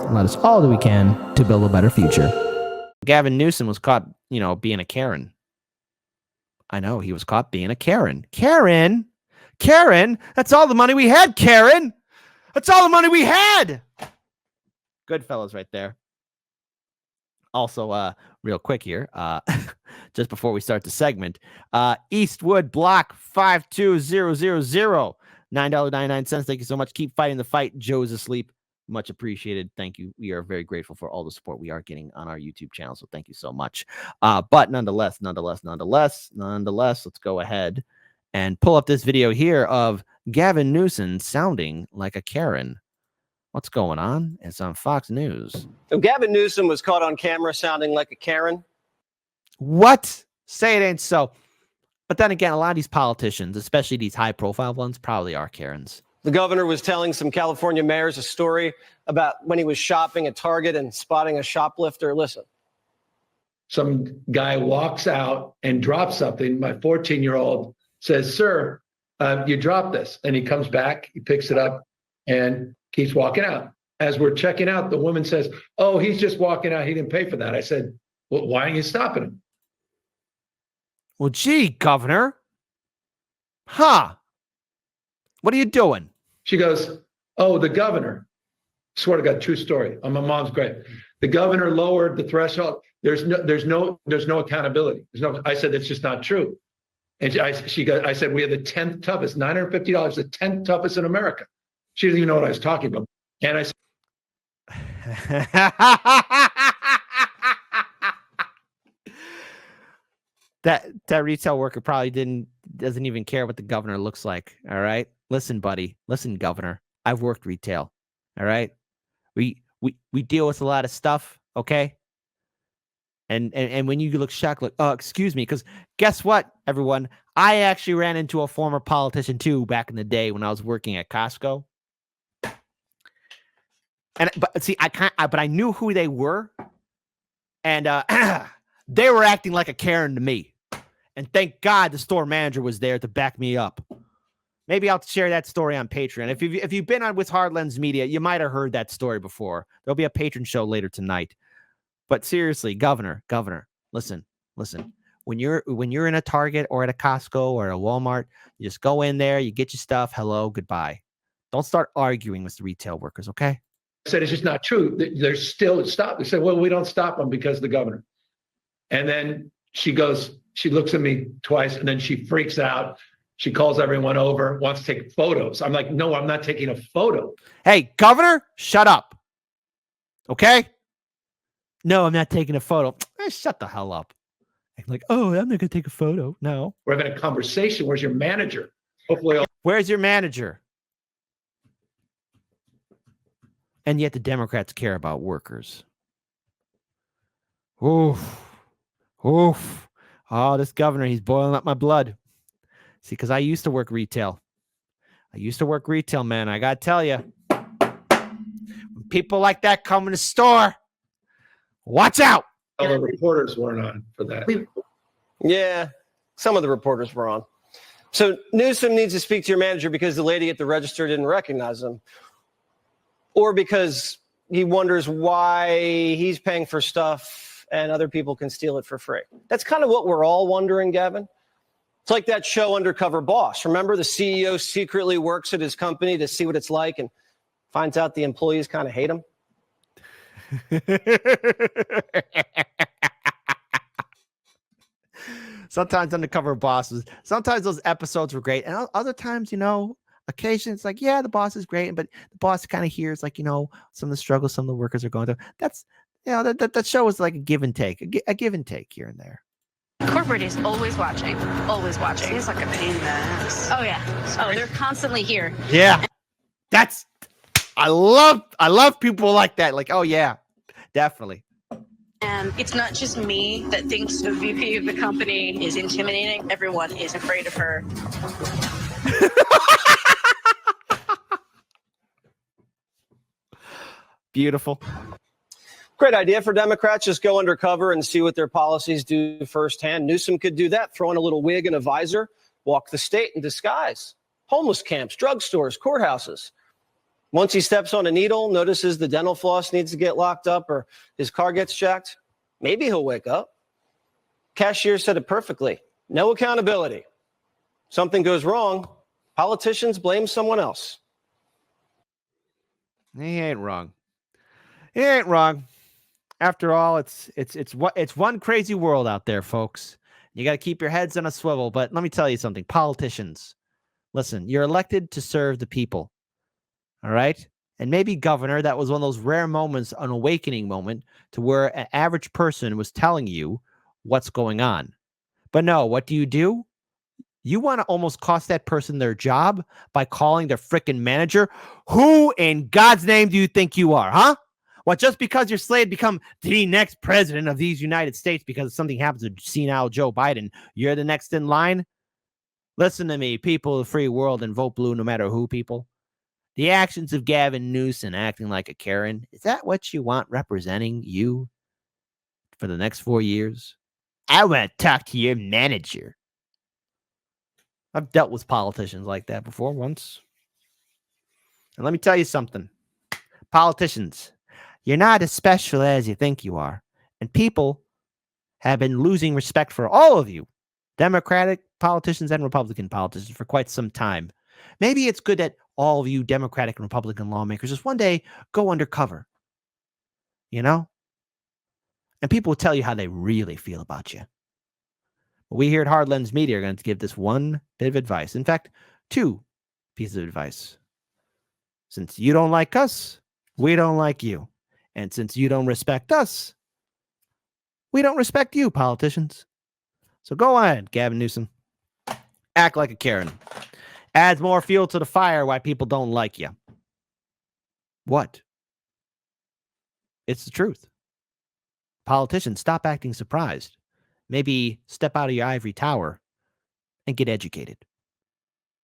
and let us all do we can to build a better future. Gavin Newsom was caught, being a Karen. I know, he was caught being a Karen. Karen? That's all the money we had, Karen! That's all the money we had! Good fellas right there. Also, real quick here, just before we start the segment, Eastwood Block 52000, $9.99. Thank you so much. Keep fighting the fight. Joe's asleep. Much appreciated. Thank you. We are very grateful for all the support we are getting on our YouTube channel. So thank you so much. But nonetheless, let's go ahead and pull up this video here of Gavin Newsom sounding like a Karen. What's going on? It's on Fox News. So Gavin Newsom was caught on camera sounding like a Karen. What? Say it ain't so. But then again, a lot of these politicians, especially these high-profile ones, probably are Karens. The governor was telling some California mayors a story about when he was shopping at Target and spotting a shoplifter. Listen. Some guy walks out and drops something. My 14-year-old says, "Sir, you dropped this." And he comes back, he picks it up and keeps walking out. As we're checking out, the woman says, "Oh, he's just walking out. He didn't pay for that." I said, "Well, why aren't you stopping him?" Well, gee, Governor. Huh. What are you doing? She goes, "Oh, the governor." Swear to God, true story. On my mom's grave. The governor lowered the threshold. There's no accountability. I said, "That's just not true." And I said, "We have the 10th toughest, $950, the 10th toughest in America." She didn't even know what I was talking about. And I said, that retail worker probably doesn't even care what the governor looks like. All right. Listen, buddy. Listen, Governor. I've worked retail. All right. We deal with a lot of stuff. Okay. And when you look shocked, like, "Oh, excuse me," because guess what, everyone? I actually ran into a former politician too back in the day when I was working at Costco. But I knew who they were, and they were acting like a Karen to me. And thank God the store manager was there to back me up. Maybe I'll share that story on Patreon. If you've been on with Hard Lens Media, you might have heard that story before. There'll be a patron show later tonight. But seriously, Governor, listen. When you're in a Target or at a Costco or a Walmart, you just go in there, you get your stuff, hello, goodbye. Don't start arguing with the retail workers, okay? I said, "It's just not true. There's still stop." They said, "Well, we don't stop them because of the governor." And then she looks at me twice, and then she freaks out. She calls everyone over, wants to take photos. I'm like, "No, I'm not taking a photo." Hey, Governor, shut up. Okay? "No, I'm not taking a photo." Shut the hell up. I'm like, "Oh, I'm not going to take a photo." No. We're having a conversation. Where's your manager? Hopefully, where's your manager? And yet the Democrats care about workers. Oof. Oh, this governor, he's boiling up my blood. See, because I used to work retail. Man. I got to tell you, when people like that come in the store, watch out. all the reporters weren't on for that. Yeah, some of the reporters were on. So Newsom needs to speak to your manager because the lady at the register didn't recognize him, or because he wonders why he's paying for stuff and other people can steal it for free. That's kind of what we're all wondering, Gavin. It's like that show Undercover Boss. Remember, the CEO secretly works at his company to see what it's like and finds out the employees kind of hate him. Sometimes Undercover Bosses, sometimes those episodes were great. And other times, occasionally it's like, yeah, the boss is great. But the boss kind of hears like, some of the struggles some of the workers are going through. That's, that show is like a give and take, a give and take here and there. Corporate is always watching, always watching. Seems like a pain in the ass. Oh, yeah. Oh, they're constantly here. Yeah. I love people like that. Like, oh, yeah, definitely. And it's not just me that thinks the VP of the company is intimidating. Everyone is afraid of her. Beautiful. Great idea for Democrats. Just go undercover and see what their policies do firsthand. Newsom could do that. Throw on a little wig and a visor. Walk the state in disguise. Homeless camps, drugstores, courthouses. Once he steps on a needle, notices the dental floss needs to get locked up or his car gets checked, maybe he'll wake up. Cashier said it perfectly. No accountability. Something goes wrong, politicians blame someone else. He ain't wrong. He ain't wrong. After all, it's one crazy world out there, folks. You got to keep your heads on a swivel. But let me tell you something. Politicians, listen, you're elected to serve the people. All right? And maybe governor, that was one of those rare moments, an awakening moment to where an average person was telling you what's going on. But no, what do? You want to almost cost that person their job by calling their freaking manager. Who in God's name do you think you are, huh? Well, just because you're slated to become the next president of these United States because something happens to senile Joe Biden, you're the next in line? Listen to me, people of the free world, and vote blue no matter who, people. The actions of Gavin Newsom acting like a Karen, is that what you want representing you for the next 4 years? I want to talk to your manager. I've dealt with politicians like that before once. And let me tell you something. Politicians, you're not as special as you think you are. And people have been losing respect for all of you, Democratic politicians and Republican politicians, for quite some time. Maybe it's good that all of you Democratic and Republican lawmakers just one day go undercover, you know? And people will tell you how they really feel about you. We here at Hard Lens Media are going to give this one bit of advice. In fact, 2 pieces of advice. Since you don't like us, we don't like you. And since you don't respect us, we don't respect you, politicians. So go on, Gavin Newsom. Act like a Karen. Adds more fuel to the fire why people don't like you. What? It's the truth. Politicians, stop acting surprised. Maybe step out of your ivory tower and get educated.